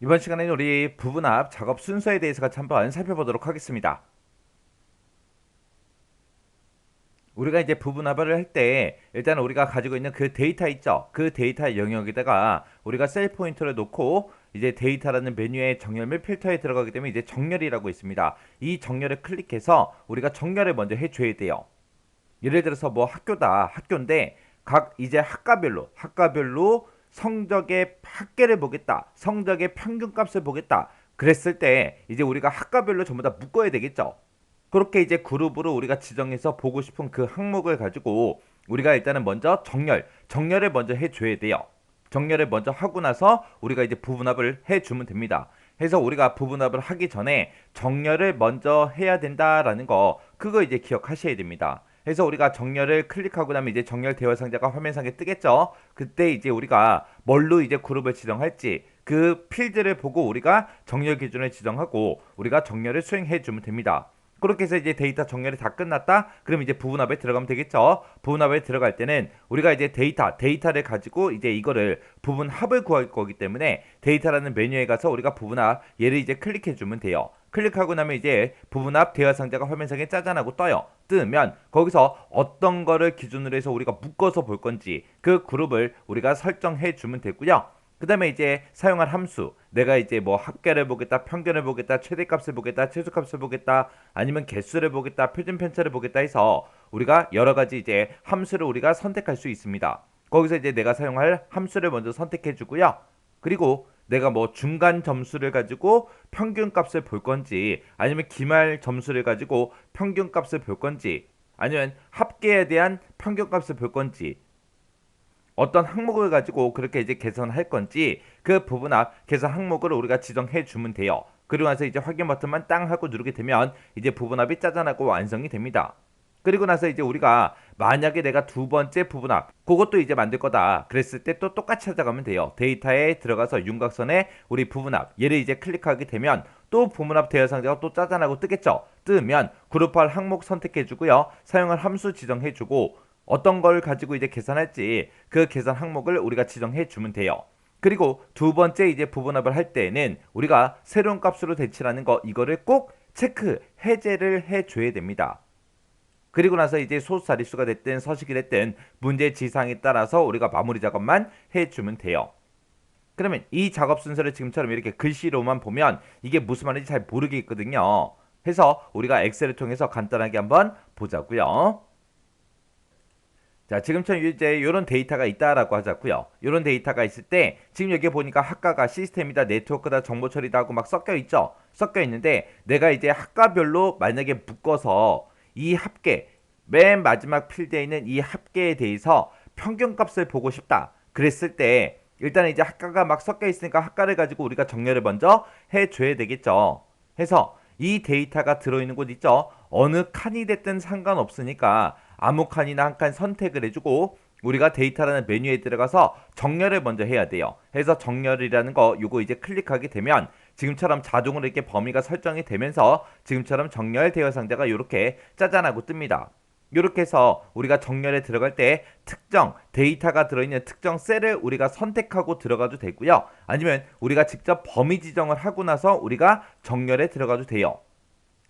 이번 시간에는 우리 부분합 작업 순서에 대해서 같이 한번 살펴보도록 하겠습니다. 우리가 이제 부분합을 할 때 일단 우리가 가지고 있는 그 데이터 있죠. 그 데이터 영역에다가 우리가 셀 포인터를 놓고 이제 데이터라는 메뉴에 정렬 및 필터에 들어가게 되면 이제 정렬이라고 있습니다. 이 정렬을 클릭해서 우리가 정렬을 먼저 해줘야 돼요. 예를 들어서 뭐 학교인데 각 이제 학과별로 성적의 합계를 보겠다, 성적의 평균값을 보겠다. 그랬을 때 이제 우리가 학과별로 전부 다 묶어야 되겠죠. 그렇게 이제 그룹으로 우리가 지정해서 보고 싶은 그 항목을 가지고 우리가 일단은 먼저 정렬을 먼저 해줘야 돼요. 정렬을 먼저 하고 나서 우리가 이제 부분합을 해주면 됩니다. 해서 우리가 부분합을 하기 전에 정렬을 먼저 해야 된다라는 거, 그거 이제 기억하셔야 됩니다. 그래서 우리가 정렬을 클릭하고 나면 이제 정렬 대화 상자가 화면상에 뜨겠죠. 그때 이제 우리가 뭘로 이제 그룹을 지정할지 그 필드를 보고 우리가 정렬 기준을 지정하고 우리가 정렬을 수행해 주면 됩니다. 그렇게 해서 이제 데이터 정렬이 다 끝났다. 그럼 이제 부분합에 들어가면 되겠죠. 부분합에 들어갈 때는 우리가 이제 데이터를 가지고 이제 이거를 부분합을 구할 거기 때문에 데이터라는 메뉴에 가서 우리가 부분합 얘를 이제 클릭해 주면 돼요. 클릭하고 나면 이제 부분합 대화 상자가 화면상에 짜잔하고 떠요. 뜨면 거기서 어떤 거를 기준으로 해서 우리가 묶어서 볼 건지 그 그룹을 우리가 설정해 주면 되고요. 그 다음에 이제 사용할 함수, 내가 이제 뭐 합계를 보겠다, 평균을 보겠다, 최대값을 보겠다, 최소값을 보겠다, 아니면 개수를 보겠다, 표준 편차를 보겠다 해서 우리가 여러 가지 이제 함수를 우리가 선택할 수 있습니다. 거기서 이제 내가 사용할 함수를 먼저 선택해 주고요. 그리고 내가 뭐 중간 점수를 가지고 평균값을 볼 건지, 아니면 기말 점수를 가지고 평균값을 볼 건지, 아니면 합계에 대한 평균값을 볼 건지, 어떤 항목을 가지고 그렇게 이제 개선할 건지 그 부분합 개선 항목을 우리가 지정해 주면 돼요. 그리고 나서 이제 확인 버튼만 땅 하고 누르게 되면 이제 부분합이 짜잔하고 완성이 됩니다. 그리고 나서 이제 우리가 만약에 내가 두 번째 부분합 그것도 이제 만들 거다 그랬을 때 또 똑같이 찾아가면 돼요. 데이터에 들어가서 윤곽선에 우리 부분합 얘를 이제 클릭하게 되면 또 부분합 대여 상자가 또 짜잔하고 뜨겠죠. 뜨면 그룹할 항목 선택해 주고요. 사용할 함수 지정해 주고 어떤 걸 가지고 이제 계산할지 그 계산 항목을 우리가 지정해 주면 돼요. 그리고 두 번째 이제 부분합을 할 때는 우리가 새로운 값으로 대치라는 거 이거를 꼭 체크 해제를 해 줘야 됩니다. 그리고 나서 이제 소수 자릿수가 됐든 서식이 됐든 문제 지상에 따라서 우리가 마무리 작업만 해주면 돼요. 그러면 이 작업 순서를 지금처럼 이렇게 글씨로만 보면 이게 무슨 말인지 잘 모르겠거든요. 해서 우리가 엑셀을 통해서 간단하게 한번 보자고요. 자, 지금처럼 이제 이런 데이터가 있다라고 하자고요. 이런 데이터가 있을 때 지금 여기 보니까 학과가 시스템이다, 네트워크다, 정보 처리다 하고 막 섞여 있죠. 섞여 있는데 내가 이제 학과별로 만약에 묶어서 이 합계 맨 마지막 필드에 있는 이 합계에 대해서 평균값을 보고 싶다. 그랬을 때 일단 이제 학과가 막 섞여 있으니까 학과를 가지고 우리가 정렬을 먼저 해줘야 되겠죠. 해서 이 데이터가 들어있는 곳 있죠. 어느 칸이 됐든 상관없으니까 아무 칸이나 한 칸 선택을 해주고 우리가 데이터라는 메뉴에 들어가서 정렬을 먼저 해야 돼요. 해서 정렬이라는 거 요거 이제 클릭하게 되면 지금처럼 자동으로 이렇게 범위가 설정이 되면서 지금처럼 정렬 대여 상자가 이렇게 짜잔하고 뜹니다. 이렇게 해서 우리가 정렬에 들어갈 때 특정 데이터가 들어있는 특정 셀을 우리가 선택하고 들어가도 되고요. 아니면 우리가 직접 범위 지정을 하고 나서 우리가 정렬에 들어가도 돼요.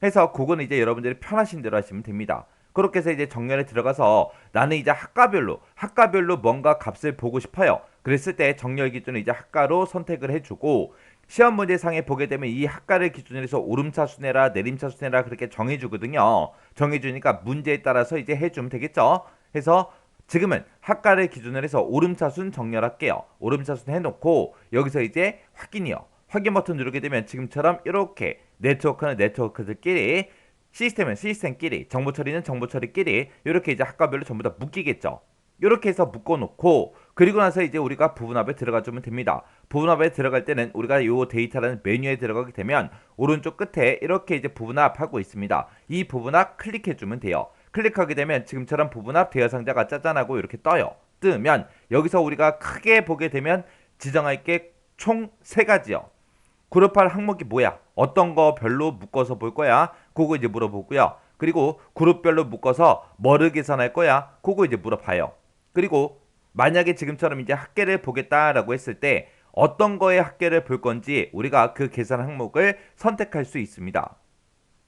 해서 그거는 이제 여러분들이 편하신 대로 하시면 됩니다. 그렇게 해서 이제 정렬에 들어가서 나는 이제 학과별로 뭔가 값을 보고 싶어요. 그랬을 때 정렬 기준을 이제 학과로 선택을 해주고 시험 문제상에 보게 되면 이 학과를 기준으로 해서 오름차 순회라 내림차 순회라 그렇게 정해주거든요. 정해주니까 문제에 따라서 이제 해주면 되겠죠. 해서 지금은 학과를 기준으로 해서 오름차순 정렬할게요. 오름차순 해놓고 여기서 이제 확인이요. 확인 버튼 누르게 되면 지금처럼 이렇게 네트워크는 네트워크들끼리 시스템은 시스템끼리 정보 처리는 정보 처리끼리 이렇게 이제 학과별로 전부 다 묶이겠죠. 이렇게 해서 묶어놓고 그리고 나서 이제 우리가 부분합에 들어가주면 됩니다. 부분합에 들어갈 때는 우리가 이 데이터라는 메뉴에 들어가게 되면 오른쪽 끝에 이렇게 이제 부분합하고 있습니다. 이 부분합 클릭해주면 돼요. 클릭하게 되면 지금처럼 부분합 대여 상자가 짜잔하고 이렇게 떠요. 뜨면 여기서 우리가 크게 보게 되면 지정할 게 총 3가지요. 그룹할 항목이 뭐야? 어떤 거 별로 묶어서 볼 거야? 그거 이제 물어보고요. 그리고 그룹별로 묶어서 뭐를 계산할 거야? 그거 이제 물어봐요. 그리고 만약에 지금처럼 이제 합계를 보겠다라고 했을 때 어떤 거에 합계를 볼 건지 우리가 그 계산 항목을 선택할 수 있습니다.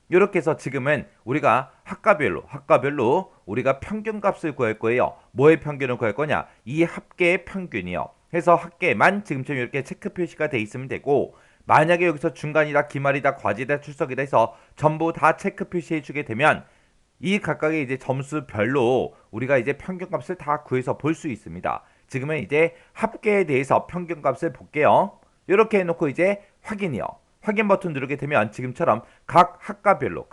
이렇게 해서 지금은 우리가 학과별로 우리가 평균값을 구할 거예요. 뭐의 평균을 구할 거냐? 이 합계의 평균이요. 해서 합계만 지금처럼 이렇게 체크 표시가 돼 있으면 되고, 만약에 여기서 중간이다, 기말이다, 과제다, 출석이다 해서 전부 다 체크 표시해 주게 되면 이 각각의 이제 점수별로 우리가 이제 평균값을 다 구해서 볼 수 있습니다. 지금은 이제 합계에 대해서 평균값을 볼게요. 이렇게 해놓고 이제 확인이요. 확인 버튼 누르게 되면 지금처럼 각 학과별로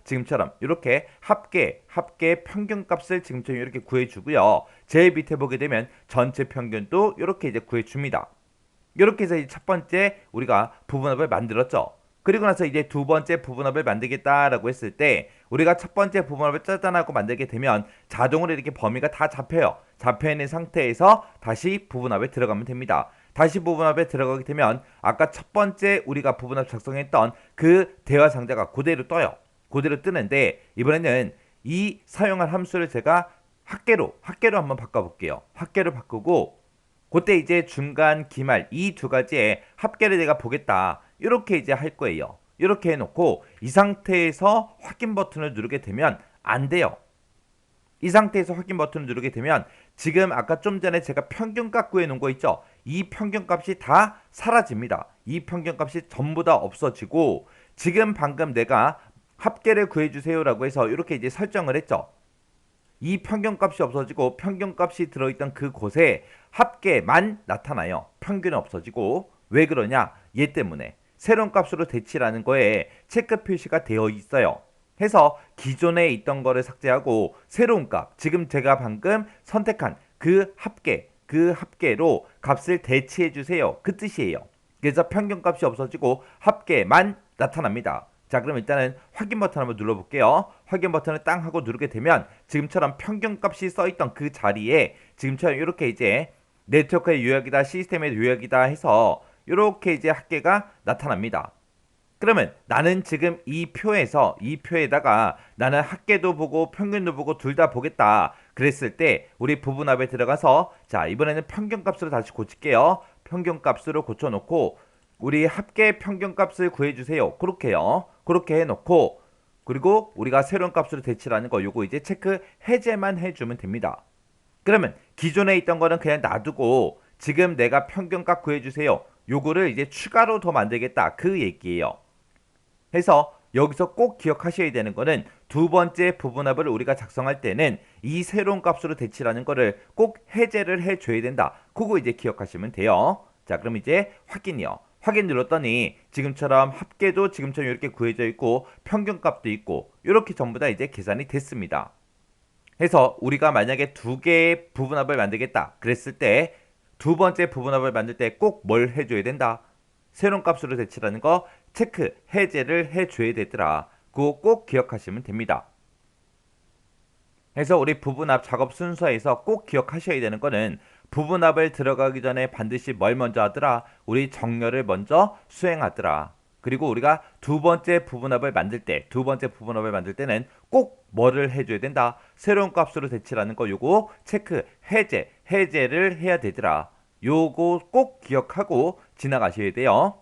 지금처럼 이렇게 합계 평균값을 지금처럼 이렇게 구해주고요. 제일 밑에 보게 되면 전체 평균도 이렇게 이제 구해줍니다. 이렇게 해서 첫 번째 우리가 부분합을 만들었죠. 그리고 나서 이제 두 번째 부분합을 만들겠다라고 했을 때 우리가 첫 번째 부분합을 짜잔하고 만들게 되면 자동으로 이렇게 범위가 다 잡혀요. 잡혀있는 상태에서 다시 부분합에 들어가면 됩니다. 다시 부분합에 들어가게 되면 아까 첫 번째 우리가 부분합 작성했던 그 대화 상자가 그대로 떠요. 그대로 뜨는데 이번에는 이 사용할 함수를 제가 합계로 한번 바꿔볼게요. 합계로 바꾸고 그때 이제 중간, 기말 이 두 가지의 합계를 내가 보겠다. 이렇게 이제 할 거예요. 이렇게 해놓고 이 상태에서 확인 버튼을 누르게 되면 안 돼요. 이 상태에서 확인 버튼을 누르게 되면 지금 아까 좀 전에 제가 평균값 구해 놓은 거 있죠? 이 평균값이 다 사라집니다. 이 평균값이 전부 다 없어지고 지금 방금 내가 합계를 구해주세요 라고 해서 이렇게 이제 설정을 했죠. 이 평균값이 없어지고 평균값이 들어있던 그곳에 합계만 나타나요. 평균은 없어지고 왜 그러냐? 얘 때문에 새로운 값으로 대치라는 거에 체크 표시가 되어 있어요. 해서 기존에 있던 거를 삭제하고 새로운 값, 지금 제가 방금 선택한 그 합계로 값을 대치해 주세요. 그 뜻이에요. 그래서 평균값이 없어지고 합계만 나타납니다. 자, 그럼 일단은 확인 버튼 한번 눌러볼게요. 확인 버튼을 땅 하고 누르게 되면 지금처럼 평균값이 써있던 그 자리에 지금처럼 이렇게 이제 네트워크의 요약이다, 시스템의 요약이다 해서 이렇게 이제 합계가 나타납니다. 그러면 나는 지금 이 표에다가 나는 합계도 보고 평균도 보고 둘 다 보겠다 그랬을 때 우리 부분합에 들어가서 자, 이번에는 평균값으로 다시 고칠게요. 평균값으로 고쳐놓고 우리 합계 평균값을 구해주세요. 그렇게요. 그렇게 해놓고 그리고 우리가 새로운 값으로 대치라는 거 요거 이제 체크 해제만 해주면 됩니다. 그러면 기존에 있던 거는 그냥 놔두고 지금 내가 평균값 구해주세요. 요거를 이제 추가로 더 만들겠다 그 얘기예요. 해서 여기서 꼭 기억하셔야 되는 거는 두 번째 부분합을 우리가 작성할 때는 이 새로운 값으로 대치라는 거를 꼭 해제를 해줘야 된다. 그거 이제 기억하시면 돼요. 자, 그럼 이제 확인이요. 확인 눌렀더니 지금처럼 합계도 지금처럼 이렇게 구해져 있고 평균값도 있고 이렇게 전부 다 이제 계산이 됐습니다. 해서 우리가 만약에 두 개의 부분합을 만들겠다 그랬을 때 두 번째 부분합을 만들 때 꼭 뭘 해줘야 된다? 새로운 값으로 대치라는 거 체크 해제를 해줘야 되더라. 그거 꼭 기억하시면 됩니다. 해서 우리 부분합 작업 순서에서 꼭 기억하셔야 되는 거는 부분합을 들어가기 전에 반드시 뭘 먼저 하더라? 우리 정렬을 먼저 수행하더라. 그리고 우리가 두 번째 부분합을 만들 때는 꼭 뭐를 해줘야 된다? 새로운 값으로 대치라는 거 요거 체크 해제를 해야 되더라. 요거 꼭 기억하고 지나가셔야 돼요.